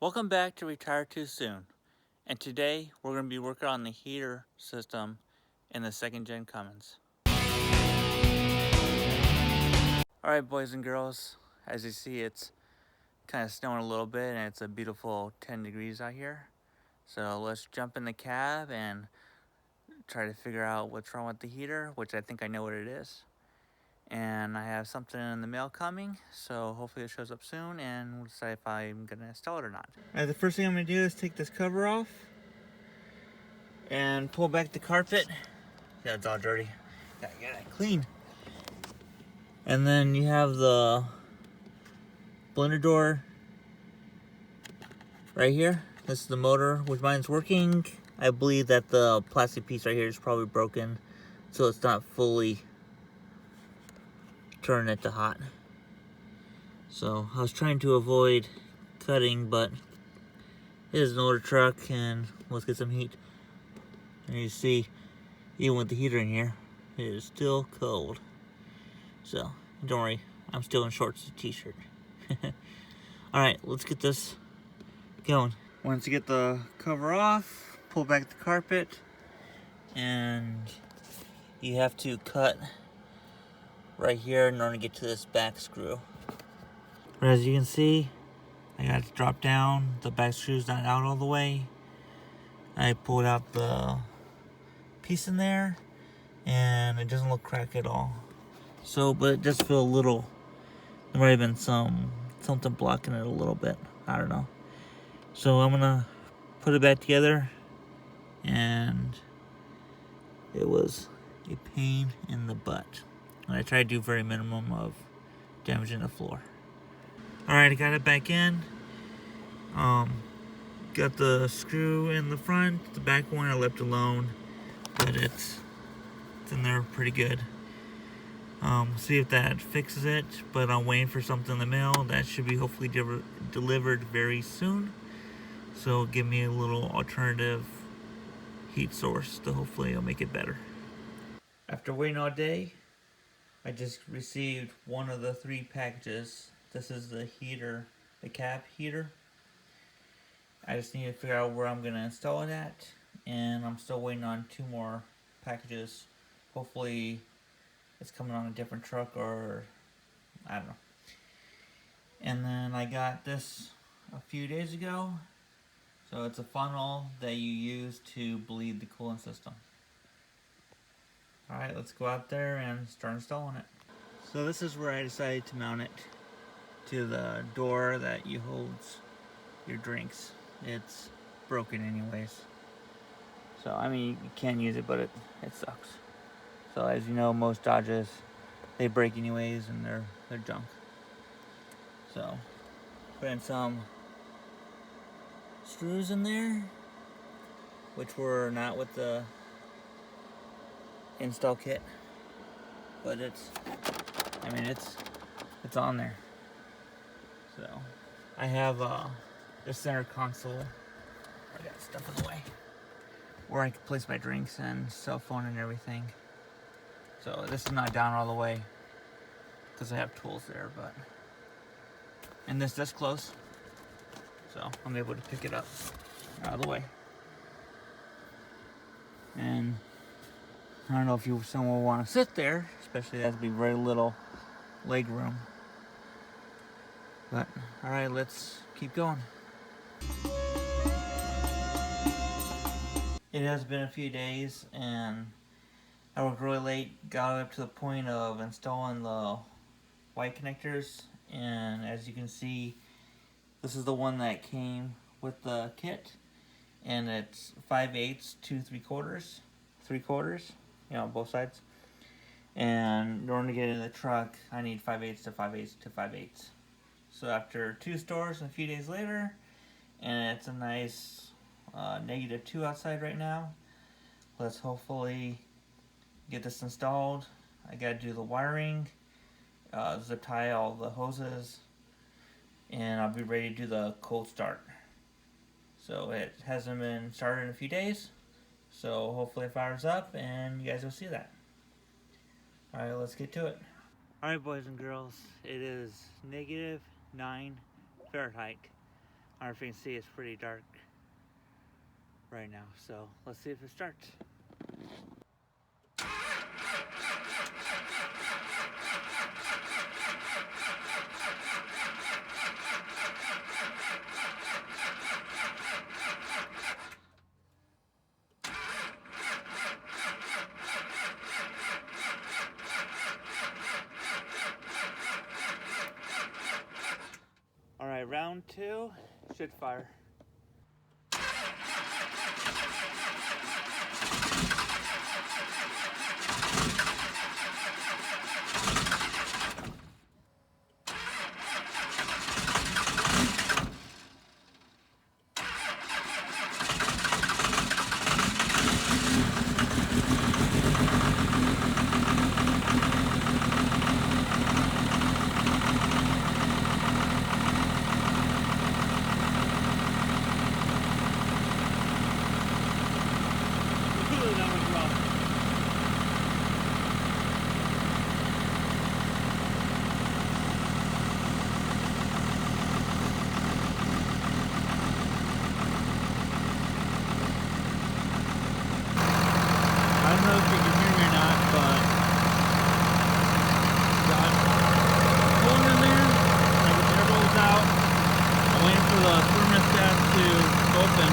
Welcome back to Retire Too Soon, and today we're going to be working on the heater system in the second Gen Cummins. Alright boys and girls, as you see it's kind of snowing a little bit and it's a beautiful 10 degrees out here. So let's jump in the cab and try to figure out what's wrong with the heater, which I think I know what it is. And I have something in the mail coming, so hopefully it shows up soon and we'll decide if I'm going to install it or not. Alright, the first thing I'm going to do is take this cover off and pull back the carpet. Yeah, it's all dirty. Gotta get it clean. And then you have the blender door right here. This is the motor, which mine's working. I believe that the plastic piece right here is probably broken, so it's not fully turning it to hot. So I was trying to avoid cutting, but it is an older truck, and let's get some heat. And you see, even with the heater in here, it is still cold. So don't worry, I'm still in shorts and t-shirt. Alright, let's get this going. Once you get the cover off, pull back the carpet, and you have to cut right here in order to get to this back screw. But as you can see, I got to drop down. The back screw's not out all the way. I pulled out the piece in there, and it doesn't look cracked at all. So, but it does feel a little, there might have been something blocking it a little bit. I don't know. So I'm gonna put it back together, and it was a pain in the butt. And I tried to do very minimum of damaging the floor. Alright, I got it back in. Got the screw in the front. The back one I left alone, but it's in there pretty good. See if that fixes it, but I'm waiting for something in the mail. That should be hopefully delivered very soon. So give me a little alternative heat source to hopefully it'll make it better. After waiting all day, I just received one of the 3 packages. This is the heater, the cap heater. I just need to figure out where I'm gonna install it at, and I'm still waiting on 2 more packages. Hopefully it's coming on a different truck, or I don't know. And then I got this a few days ago. So it's a funnel that you use to bleed the coolant system. Alright, let's go out there and start installing it. So this is where I decided to mount it, to the door that you hold your drinks. It's broken anyways. So I mean, you can use it, but it sucks. So as you know, most Dodges, they break anyways, and they're junk. So put in some screws in there, which were not with the install kit, but it's on there. So I have the center console. I got stuff in the way where I can place my drinks and cell phone and everything. So this is not down all the way because I have tools there, but and this does close, so I'm able to pick it up out of the way. And I don't know if someone will want to sit there, especially there's be very little leg room. But alright, let's keep going. It has been a few days, and I worked really late, got up to the point of installing the white connectors, and as you can see, this is the one that came with the kit, and it's 5/8 to 3/4, you know, both sides. And in order to get it in the truck, I need 5/8 to 5/8 to 5/8. So after 2 stores and a few days later, and it's a nice -2 outside right now. Let's hopefully get this installed. I gotta do the wiring, zip tie all the hoses, and I'll be ready to do the cold start. So it hasn't been started in a few days, so hopefully it fires up and you guys will see that. Alright, let's get to it. Alright boys and girls, it is -9 Fahrenheit. I don't know if you can see, it's pretty dark right now. So let's see if it starts. All right, round 2 should fire. I don't know if you can hear me or not, but got pulling in there, like the air rolls out. I'm waiting for the thermostat to open.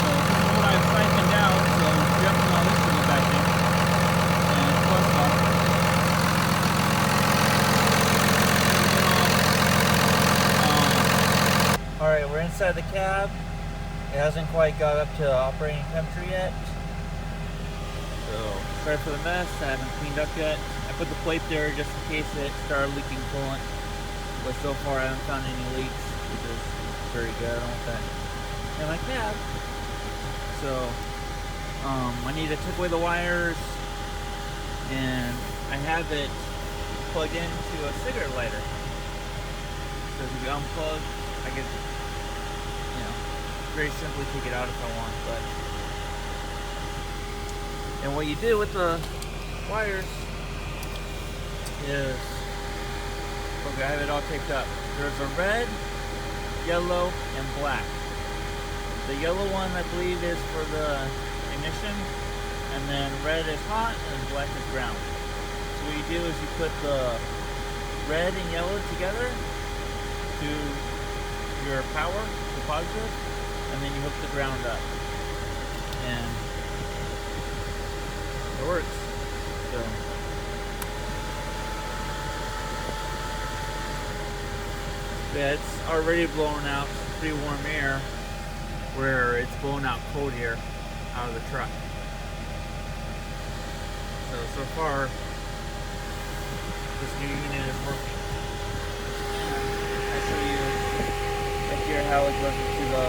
So this is what I've siphoned out, so definitely all this to go back in. And plus alright, we're inside the cab. It hasn't quite got up to operating temperature yet. So, sorry for the mess, I haven't cleaned up yet. I put the plate there just in case it started leaking coolant. But so far I haven't found any leaks, which is very good. I don't want that in my cab. So, I need to take away the wires, and I have it plugged into a cigarette lighter. So if you unplug, I could, very simply take it out if I want, but. And what you do with the wires is, okay, I have it all taped up. There's a red, yellow, and black. The yellow one, I believe, is for the ignition, and then red is hot, and black is ground. So what you do is you put the red and yellow together to your power, the positive, and then you hook the ground up. And it works. So yeah, it's already blowing out pretty warm air where it's blowing out cold air out of the truck. So far this new unit is working. I'll show you right here how it goes into the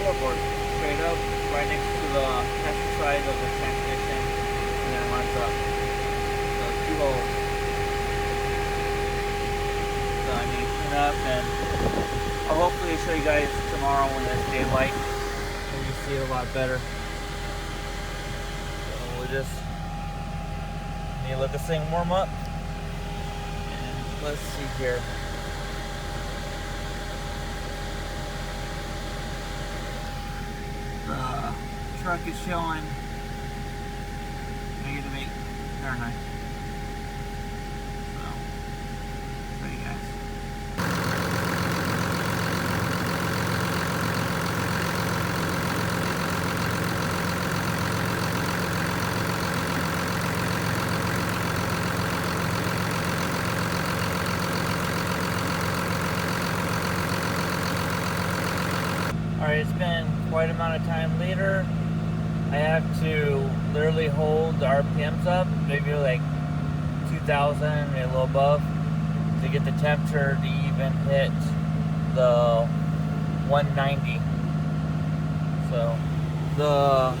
floorboard. Straight up, right next to the passenger side of the transmission, and then it runs up. So 2 holes. So I need to clean up, and I'll hopefully show you guys tomorrow when it's daylight, so you see it a lot better. So we'll just need to let this thing warm up, and let's see here. The truck is showing -8 Fahrenheit. So, show you guys. Alright, it's been quite an amount of time later. I have to literally hold the RPMs up, maybe like 2,000, maybe a little above, to get the temperature to even hit the 190. So the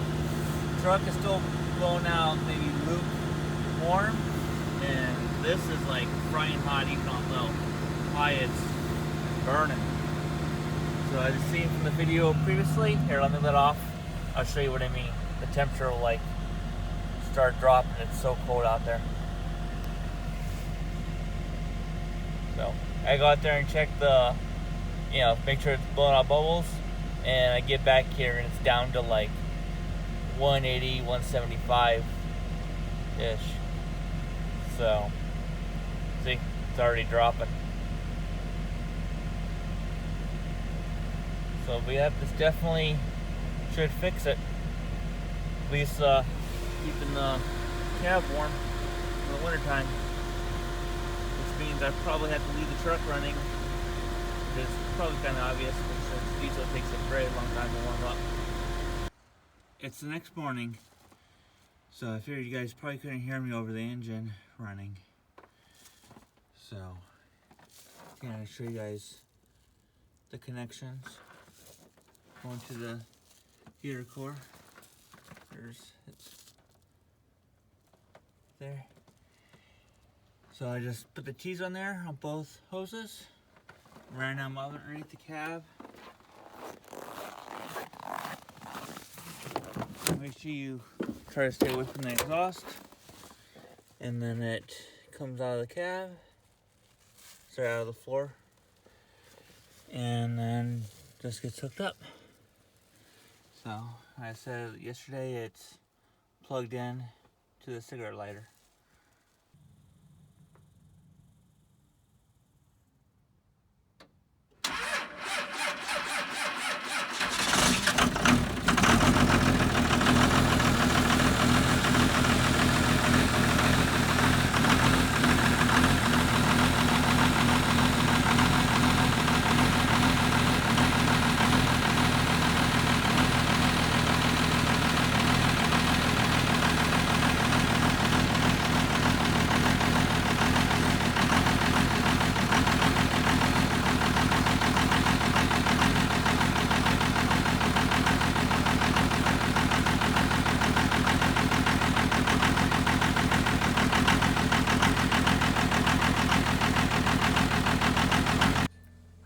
truck is still blowing out maybe lukewarm, and this is like frying hot even on low. High, it's burning. So as you've seen from the video previously, here, let me let off. I'll show you what I mean. The temperature will like start dropping. It's so cold out there. So I go out there and check the, make sure it's blowing out bubbles, and I get back here and it's down to like 180, 175 ish. So, see, it's already dropping. So, but yeah, this definitely should fix it. At least keeping the cab warm in the wintertime. Which means I probably have to leave the truck running. It's probably kind of obvious, but since diesel takes a very long time to warm up. It's the next morning, so I figured you guys probably couldn't hear me over the engine running. So, I'm gonna show you guys the connections going to the heater core. It's there. So I just put the T's on there on both hoses, ran them underneath the cab. Make sure you try to stay away from the exhaust, and then it comes out of the cab, straight out of the floor, and then just gets hooked up. So, I said yesterday, it's plugged in to the cigarette lighter.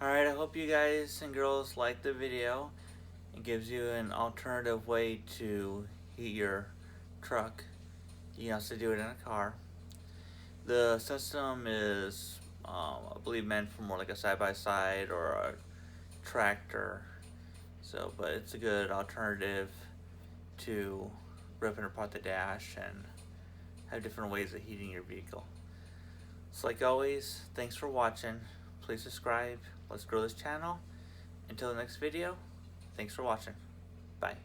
Alright, I hope you guys and girls liked the video. It gives you an alternative way to heat your truck. You can also do it in a car. The system is, I believe, meant for more like a side-by-side or a tractor. So, but it's a good alternative to ripping apart the dash and have different ways of heating your vehicle. So like always, thanks for watching. Please subscribe. Let's grow this channel. Until the next video, thanks for watching. Bye.